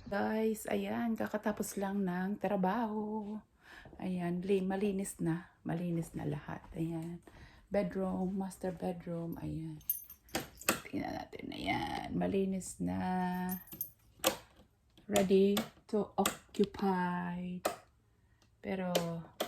Guys, ayan, kakatapos lang ng trabaho. Ayan, malinis na lahat. Ayan, bedroom, master bedroom, ayan. Tingnan natin, ayan, malinis na. Ready to occupy. Pero,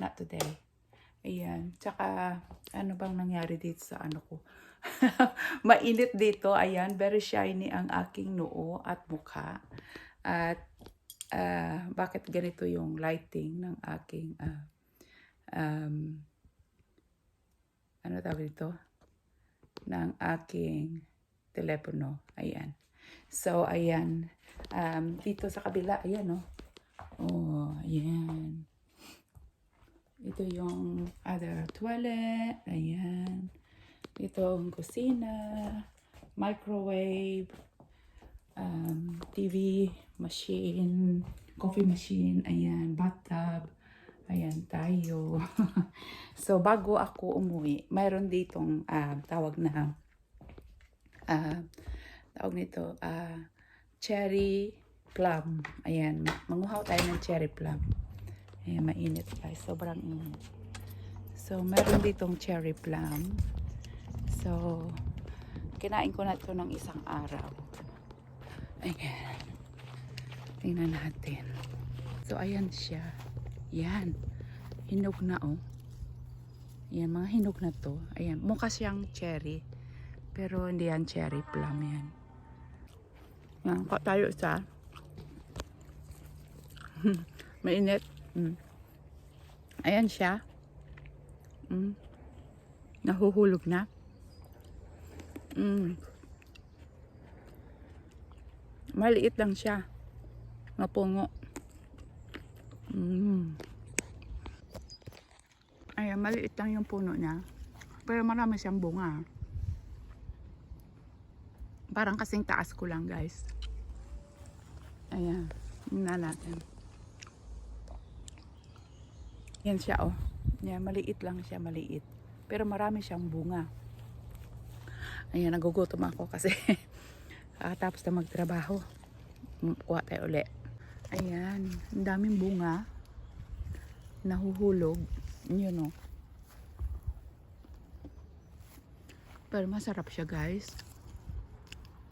not today. Ayan, tsaka, ano bang nangyari dito sa ano ko? Mainit dito, ayan, very shiny ang aking noo at mukha. At bakit ganito yung lighting ng aking ano tawag dito? Ng aking telepono. Ayan. So, ayan. Dito sa kabila, ayan, oh. Oh, ayan. Ito yung other toilet. Ayan. Ito ang kusina. Microwave. TV machine, coffee machine, ayan, bathtub, ayan tayo. So, bago ako umuwi, mayroon ditong tawag nito, cherry plum. Ayan, manguhaw tayo ng cherry plum. Ayan, mainit guys, sobrang init. So, meron ditong cherry plum. So, kinain ko na ito ng isang araw. Ayan. Tingnan natin. So, ayan siya. Yan. Hinog na, oh. Yan, mga hinog na to. Ayan. Mukha siyang cherry. Pero, hindi yan cherry plum yan. Yan. Tayo isa. Mainit. Ayan siya. Nahuhulog na. Maliit lang siya. Mapungo. Ayan, maliit lang yung puno niya. Pero marami siyang bunga. Parang kasing taas ko lang, guys. Ayan. Tingnan natin. Yan siya, oh. Yan, maliit lang siya, maliit. Pero marami siyang bunga. Ayan, nagugutom ako kasi tapos na magtrabaho. Kuha tayo ulit. Ayan, ang daming bunga. Nahuhulog. Yun, oh. Pero masarap siya, guys.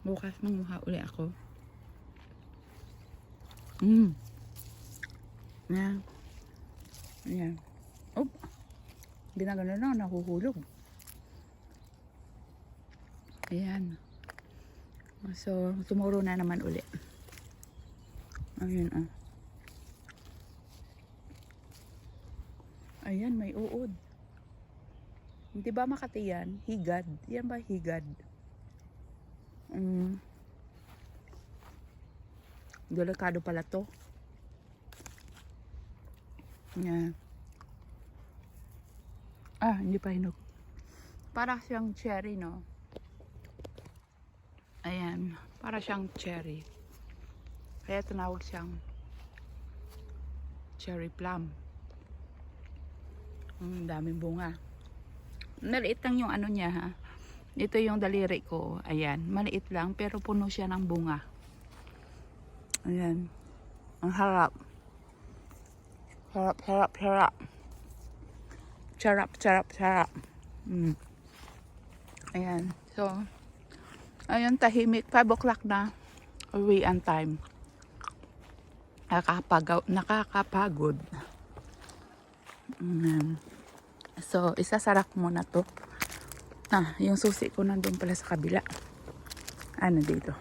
Bukas manguha ulit ako. Ayan. Ayan. Oh. Ginagano na, nahuhulog. Ayan. So, tomorrow na naman ulit. Ayan, ah. Ayan, may uod. Di ba Makati yan? Higad. Yan ba higad? Delikado pala to. Ayan. Hindi pa hinog. Para siyang cherry, no? Ayan. Para siyang cherry. Kaya tinawag siyang cherry plum. Daming bunga. Maliit lang yung ano niya, ha. Ito yung daliri ko. Ayan. Maliit lang pero puno siya ng bunga. Ayan. Ang harap. Harap, harap, harap. Charap, charap, charap. Ayan. So, ayun, tahimik. 5 o'clock na. Uwian time. Nakakapagod. So, isasara ko muna to. Yung susi ko nandun pala sa kabila. Dito.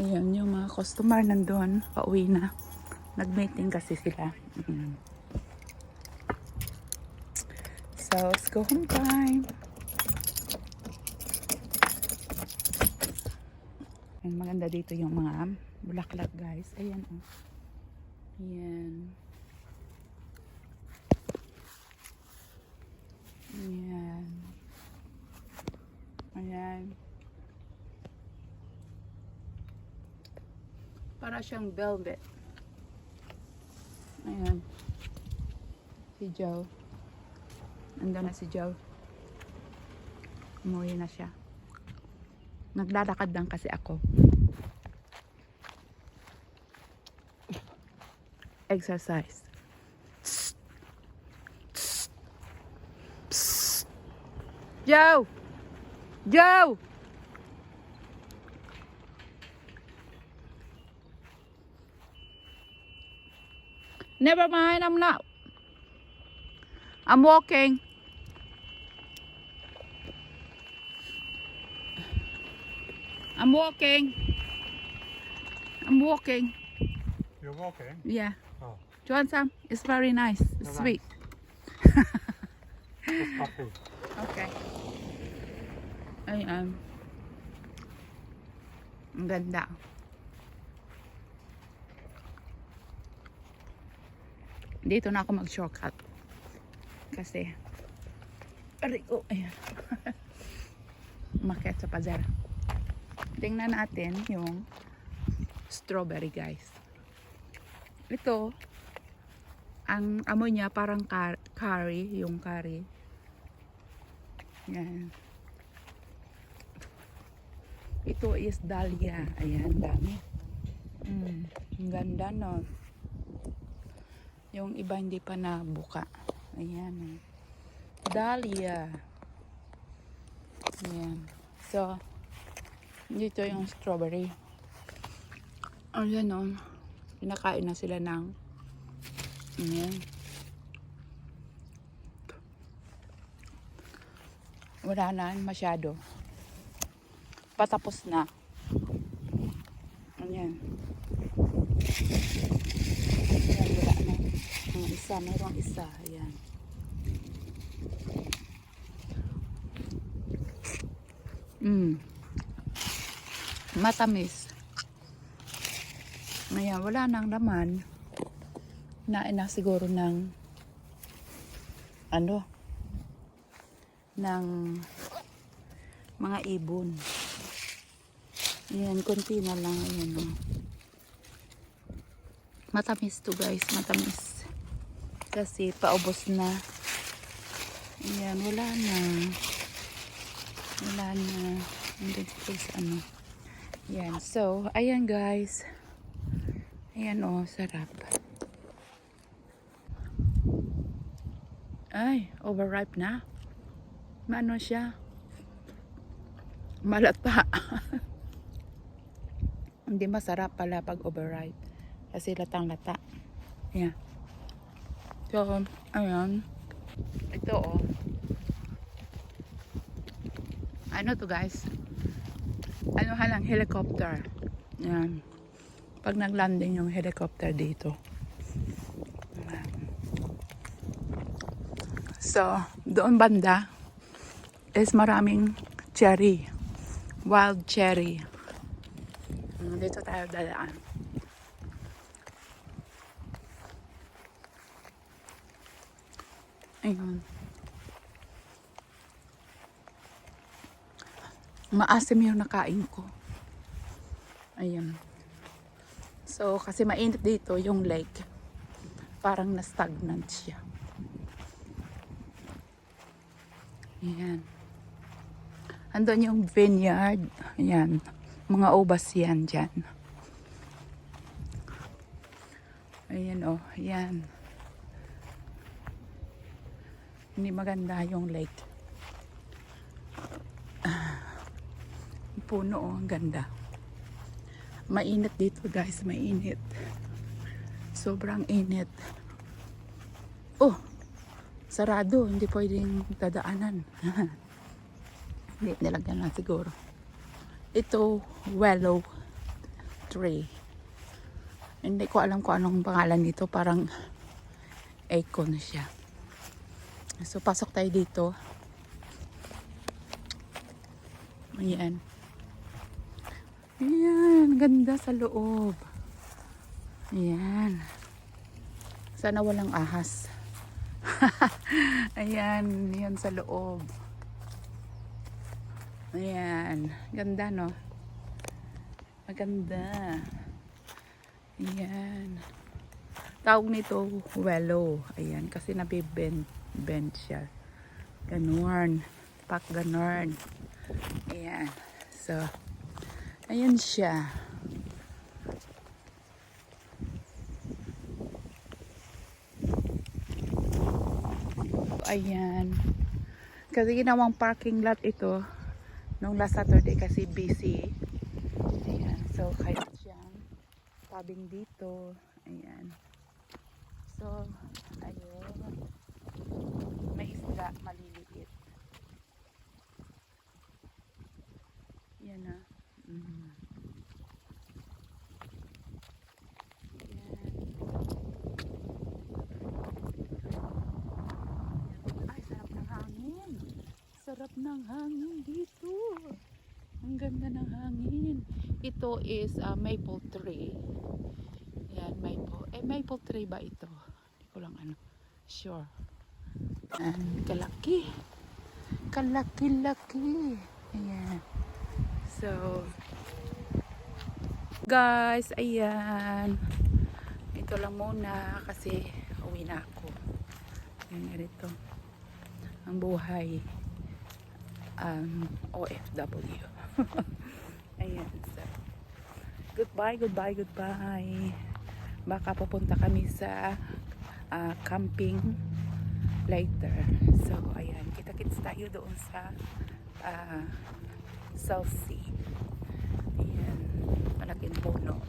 Ayan, yung mga customer nandun. Pauwi na. Nag-meeting kasi sila. So, let's go home time. Ayan, maganda dito yung mga bulaklak, guys. Ayan, oh. Ayan. Ayan. Ayan. Para siyang velvet. Ayan. Si Joe. Nandun na si Joe. Umuwi na siya. Naglalakad lang kasi ako. exercise. Joe! Joe! Never mind, I'm not. I'm walking. I'm walking. I'm walking. You're walking? Yeah. Oh, Do you want some? It's very nice. It's No, sweet. it's coffee. Okay. Ayan. Ang ganda. Dito na ako mag-shortcut. Kasi, aray ko, ayan. Umakyat sa pader. Tingnan natin yung strawberry, guys. Ito, ang amoy niya parang curry, yung curry. Yan. Ito is dahlia. Ayan, dami. Ang ganda, no? Yung iba hindi pa nabuka. Ayan. Dahlia. Ayan. So, dito yung strawberry. Ayan, no? Pinakain na sila ng ayan. Wala na masyado. Patapos na. Ayan. Ayan, wala na. Ang isa, mayroong isa. Ayan. Matamis. Ayan, wala nang laman. Nain na siguro ng ano? Ng mga ibon. Ayan, konti na lang. Ayan, no? Matamis to, guys. Matamis. Kasi paubos na. Ayan, wala na. Wala na. Andun sa ano. Ayan. So, ayan, guys. Ayan, oh. Sarap. Ay, overripe na. Maano siya? Malata. Hindi masarap pala pag overripe. Kasi latang-lata. Ayan. So, ayan. Ito, oh. Ano to, guys? Ano halang helicopter. Ayan. Pag naglanding yung helicopter dito. So, doon banda is maraming cherry. Wild cherry. Dito tayo dadaan. Ayun. Maasim yung nakain ko. Ayun. So, kasi mainit dito yung lake. Parang na-stagnant siya. Ayan. Andun yung vineyard. Ayan. Mga ubas yan dyan. Ayan, oh. Ayan. Hindi maganda yung lake. Puno, oh. Ang ganda. Mainit dito, guys. Mainit. Sobrang init. Oh! Sarado. Hindi pwedeng dadaanan. Hindi, nilagyan lang siguro. Ito, willow tree. Hindi ko alam kung anong pangalan nito. Parang acorn siya. So, pasok tayo dito. Ayan. Ayan. Ganda sa loob. Ayan. Sana walang ahas. Ayan. Yan sa loob. Ayan. Ganda, no? Maganda. Ayan. Tawag nito willow. Ayan. Kasi nabibend siya. Ganon. Pak ganon. Ayan. So, ayan siya. ayan. Kasi ginawang parking lot ito nung last Saturday kasi busy. Ayan. So, kaya siyang tabing dito. Ayan. So, ayun. May isda maliliit. Yan na. Mm. Ay, sarap ng hangin. Sarap ng hangin dito. Ang ganda ng hangin. Ito is maple tree. Yan, maple. Maple tree ba ito? Hindi ko lang sure. Kalaki. Kalaki-laki. Ayan. So, guys, ayan. Ito lang muna kasi uwi na ako. Ayan, ganito. Ang buhay. OFW. Ayan. So, goodbye, goodbye, goodbye. Baka pupunta kami sa camping later. So, ayan. Kita-kits tayo doon sa South Sea. Ayan. Malaking puno.